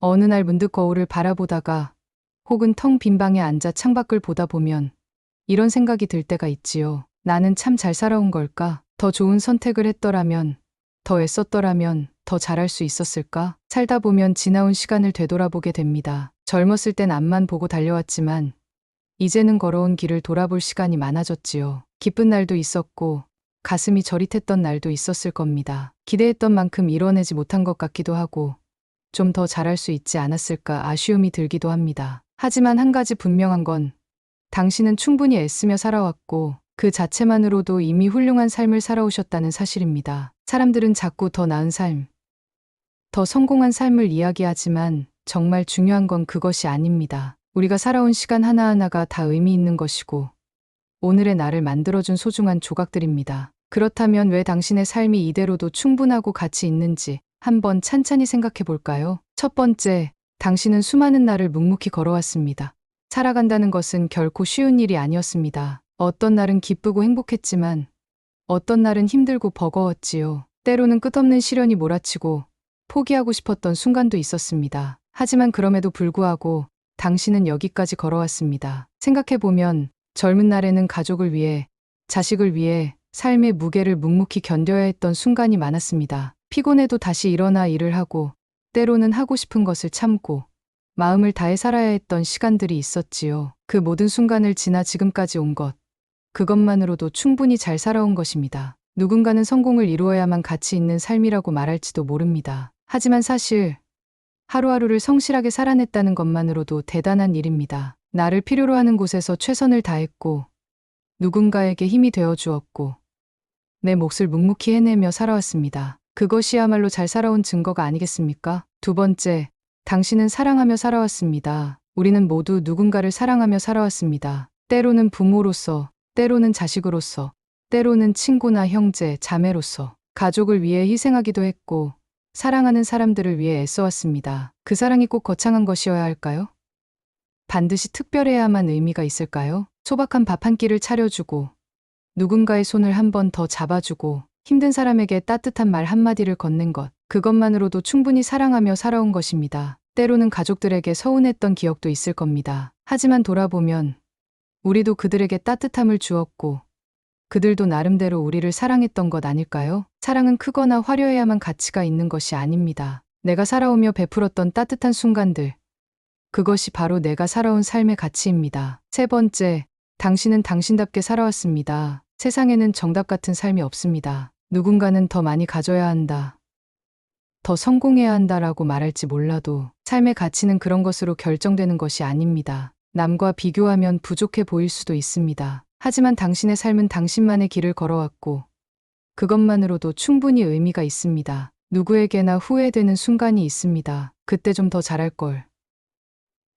어느 날 문득 거울을 바라보다가 혹은 텅 빈 방에 앉아 창밖을 보다 보면 이런 생각이 들 때가 있지요. 나는 참 잘 살아온 걸까? 더 좋은 선택을 했더라면, 더 애썼더라면 더 잘할 수 있었을까? 살다 보면 지나온 시간을 되돌아보게 됩니다. 젊었을 땐 앞만 보고 달려왔지만 이제는 걸어온 길을 돌아볼 시간이 많아졌지요. 기쁜 날도 있었고 가슴이 저릿했던 날도 있었을 겁니다. 기대했던 만큼 이뤄내지 못한 것 같기도 하고 좀 더 잘할 수 있지 않았을까 아쉬움이 들기도 합니다. 하지만 한 가지 분명한 건 당신은 충분히 애쓰며 살아왔고 그 자체만으로도 이미 훌륭한 삶을 살아오셨다는 사실입니다. 사람들은 자꾸 더 나은 삶, 더 성공한 삶을 이야기하지만 정말 중요한 건 그것이 아닙니다. 우리가 살아온 시간 하나하나가 다 의미 있는 것이고 오늘의 나를 만들어준 소중한 조각들입니다. 그렇다면 왜 당신의 삶이 이대로도 충분하고 가치 있는지 한번 찬찬히 생각해 볼까요? 첫 번째, 당신은 수많은 날을 묵묵히 걸어왔습니다. 살아간다는 것은 결코 쉬운 일이 아니었습니다. 어떤 날은 기쁘고 행복했지만 어떤 날은 힘들고 버거웠지요. 때로는 끝없는 시련이 몰아치고 포기하고 싶었던 순간도 있었습니다. 하지만 그럼에도 불구하고 당신은 여기까지 걸어왔습니다. 생각해보면 젊은 날에는 가족을 위해, 자식을 위해 삶의 무게를 묵묵히 견뎌야 했던 순간이 많았습니다. 피곤해도 다시 일어나 일을 하고 때로는 하고 싶은 것을 참고 마음을 다해 살아야 했던 시간들이 있었지요. 그 모든 순간을 지나 지금까지 온 것, 그것만으로도 충분히 잘 살아온 것입니다. 누군가는 성공을 이루어야만 가치 있는 삶이라고 말할지도 모릅니다. 하지만 사실 하루하루를 성실하게 살아냈다는 것만으로도 대단한 일입니다. 나를 필요로 하는 곳에서 최선을 다했고 누군가에게 힘이 되어 주었고 내 몫을 묵묵히 해내며 살아왔습니다. 그것이야말로 잘 살아온 증거가 아니겠습니까? 두 번째, 당신은 사랑하며 살아왔습니다. 우리는 모두 누군가를 사랑하며 살아왔습니다. 때로는 부모로서, 때로는 자식으로서, 때로는 친구나 형제, 자매로서 가족을 위해 희생하기도 했고 사랑하는 사람들을 위해 애써왔습니다. 그 사랑이 꼭 거창한 것이어야 할까요? 반드시 특별해야만 의미가 있을까요? 소박한 밥 한 끼를 차려주고 누군가의 손을 한 번 더 잡아주고 힘든 사람에게 따뜻한 말 한마디를 건넨 것, 그것만으로도 충분히 사랑하며 살아온 것입니다. 때로는 가족들에게 서운했던 기억도 있을 겁니다. 하지만 돌아보면 우리도 그들에게 따뜻함을 주었고 그들도 나름대로 우리를 사랑했던 것 아닐까요? 사랑은 크거나 화려해야만 가치가 있는 것이 아닙니다. 내가 살아오며 베풀었던 따뜻한 순간들, 그것이 바로 내가 살아온 삶의 가치입니다. 세 번째, 당신은 당신답게 살아왔습니다. 세상에는 정답 같은 삶이 없습니다. 누군가는 더 많이 가져야 한다, 더 성공해야 한다라고 말할지 몰라도 삶의 가치는 그런 것으로 결정되는 것이 아닙니다. 남과 비교하면 부족해 보일 수도 있습니다. 하지만 당신의 삶은 당신만의 길을 걸어왔고 그것만으로도 충분히 의미가 있습니다. 누구에게나 후회되는 순간이 있습니다. 그때 좀 더 잘할 걸,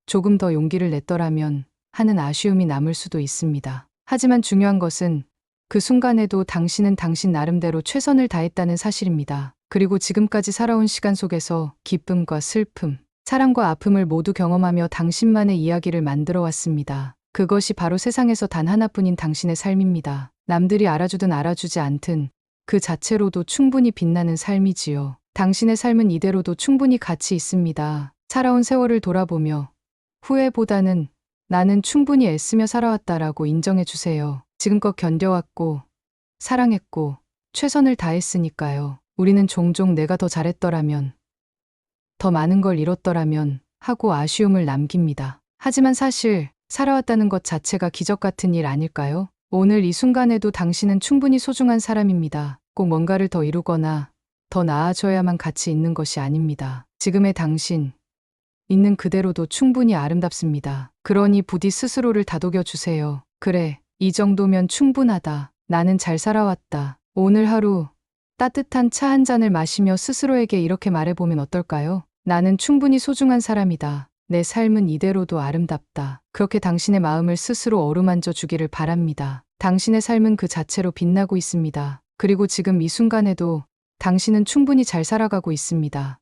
조금 더 용기를 냈더라면 하는 아쉬움이 남을 수도 있습니다. 하지만 중요한 것은 그 순간에도 당신은 당신 나름대로 최선을 다했다는 사실입니다. 그리고 지금까지 살아온 시간 속에서 기쁨과 슬픔, 사랑과 아픔을 모두 경험하며 당신만의 이야기를 만들어 왔습니다. 그것이 바로 세상에서 단 하나뿐인 당신의 삶입니다. 남들이 알아주든 알아주지 않든 그 자체로도 충분히 빛나는 삶이지요. 당신의 삶은 이대로도 충분히 가치 있습니다. 살아온 세월을 돌아보며 후회보다는 나는 충분히 애쓰며 살아왔다라고 인정해 주세요. 지금껏 견뎌왔고 사랑했고 최선을 다했으니까요. 우리는 종종 내가 더 잘했더라면, 더 많은 걸 잃었더라면 하고 아쉬움을 남깁니다. 하지만 사실 살아왔다는 것 자체가 기적 같은 일 아닐까요? 오늘 이 순간에도 당신은 충분히 소중한 사람입니다. 꼭 뭔가를 더 이루거나 더 나아져야만 가치 있는 것이 아닙니다. 지금의 당신, 있는 그대로도 충분히 아름답습니다. 그러니 부디 스스로를 다독여 주세요. 그래, 이 정도면 충분하다. 나는 잘 살아왔다. 오늘 하루 따뜻한 차 한 잔을 마시며 스스로에게 이렇게 말해보면 어떨까요? 나는 충분히 소중한 사람이다. 내 삶은 이대로도 아름답다. 그렇게 당신의 마음을 스스로 어루만져 주기를 바랍니다. 당신의 삶은 그 자체로 빛나고 있습니다. 그리고 지금 이 순간에도 당신은 충분히 잘 살아가고 있습니다.